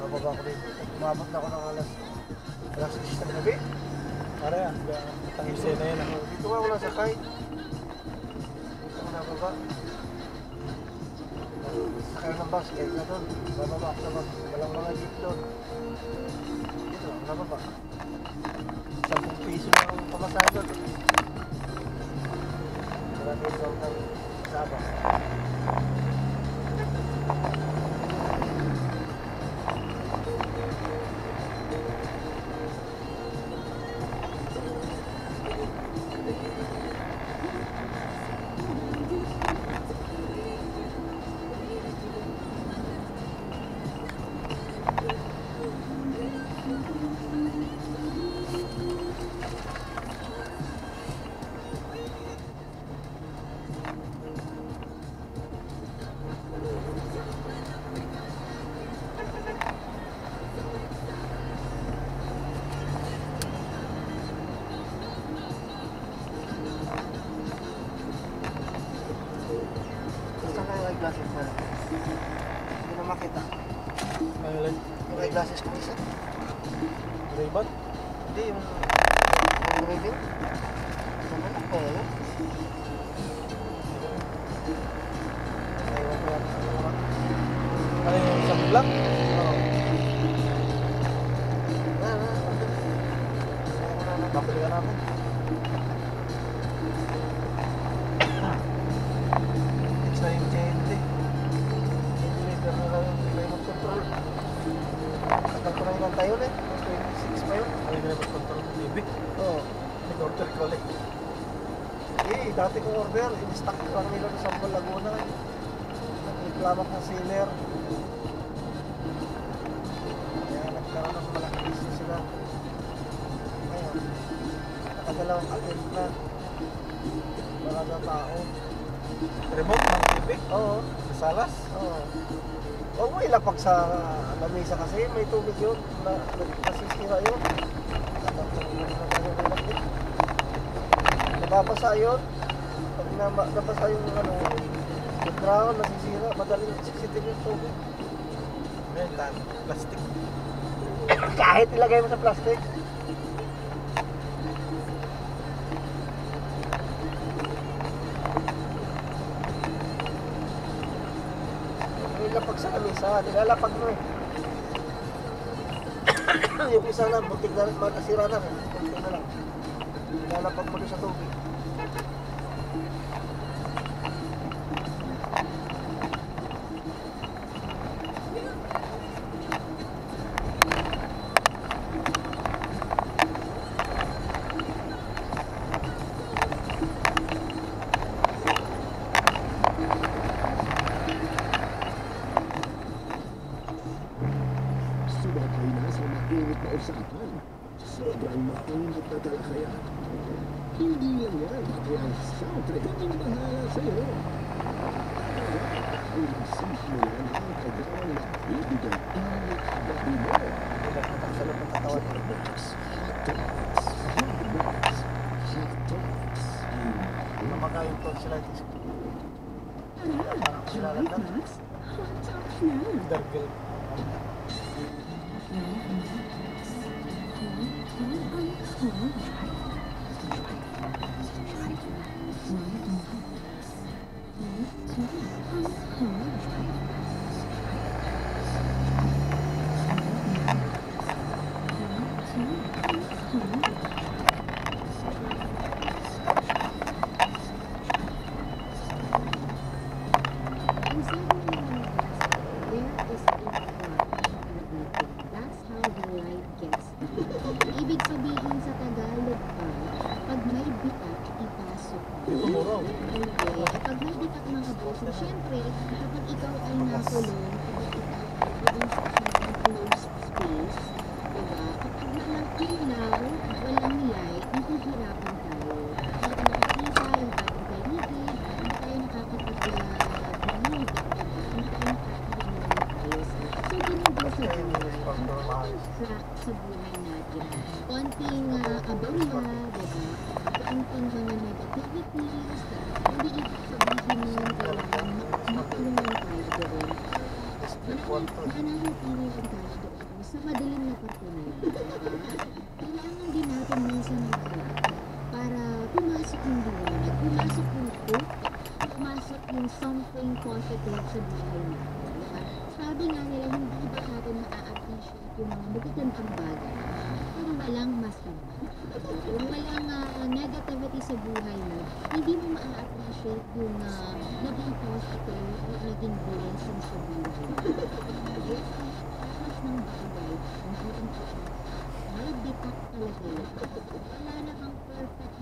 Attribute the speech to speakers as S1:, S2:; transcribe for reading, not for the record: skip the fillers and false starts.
S1: nakababa ko dito. Umabot na ako ng alas 6 ng gabi.
S2: Para yan, tangise na yan.
S1: Dito nga wala sakay. Dito ako nababa. Sakay ng bus, kahit na doon. Bababa ako sa bus. Walang mga jeep doon. Dito ako nababa. 10 piso na ang pamasahe doon. Wala dito ako ng Sabah. Glasses na lang. Hindi na makita.
S2: Ano lang?
S1: Yung eyeglasses ko isa.
S2: Ray-Ban?
S1: Hindi, yung reading. Naman ako eh.
S2: Ano yung isang black?
S1: Oo.
S2: Kapili ka namin.
S1: It's na yung change eh. Ventilator na lang yung remote control. Tagal ko na yung tayo eh. 26 pa yun.
S2: Ano yung remote control ng TV?
S1: Oo.
S2: Nag-order ko ulit.
S1: Eh, dati kong order. In-stock ko lang nila sa Sambal Laguna eh. Nag-reklamo ng seller. Kaya nagkaroon ng malaking business sila. Ngayon, nakadalawang attempt na. Marami ang tao.
S2: Remote ng TV?
S1: Oo.
S2: Sa salas?
S1: Oo. Huwag mo ilapag sa lamesa kasi may tubig yun. Nasisira yun. Nababasa yun. Pag nabasa yung yung ground, nasisira. Madaling sensitive yung tubig.
S2: Metal. Plastic.
S1: Kahit ilagay mo sa plastic. Ilapag sa lamesa, nilalapag mo eh. Yung isa na, buntik na rin, makasira na rin. Buntik na lang. Nilalapag mo doon sa tubig.
S3: Sumakay na sa mainit na usapan. Sobrang mainit na talakayan. Hindi lang yan, pati ang soundtrack ang bahala sa'yo. Ang simple lang ang kagawang nagbibigay init sa gabi mo.
S1: Sa loob ng katawan.
S3: Hot dogs, hot dogs, hot dogs.
S1: Mamaka yung tonsillitis ko. Parang sila lang lang.
S2: Dargel.
S4: Ibig sabihin sa Tagalog pa, pag may bitak, ipasok mo.
S2: Muraw.
S4: Okay. Pag may bitak mga boss, so syempre, kapag ikaw ay nakulong, kapag ikaw ay doon sa isang closed space, diba? Kapag walang ilaw, walang light, mahihirapan tayo. Hindi ka nakakita, yung ating paligid, hindi tayo nakakapag-breathe, diba? Hindi tayo nakakarinig ng ayos. So, ganun din sa buhay. Ang crack sa buhay natin. Konting abala, diba? Konting mga negativities, hindi ibig sabihin nun kailangan makulungan tayo doon.
S1: kwarto.
S4: Mananatili ang tayo doon sa madilim na parte na yun, diba? Kailangan din natin minsan mag-alala para pumasok yung liwanag, pumasok yung hope, pumasok yung something positive sa buhay natin, diba? Sabi nga nila, hindi ba natin ma-appreciate yung mga magagandang bagay kung walang masama. Kung walang negativity sa buhay mo, hindi mo ma-appreciate yung naging positive o naging blessing sa buhay mo. Yes, lahat ng bagay, hindi rin po siya. May detak talaga yun. Wala namang perfect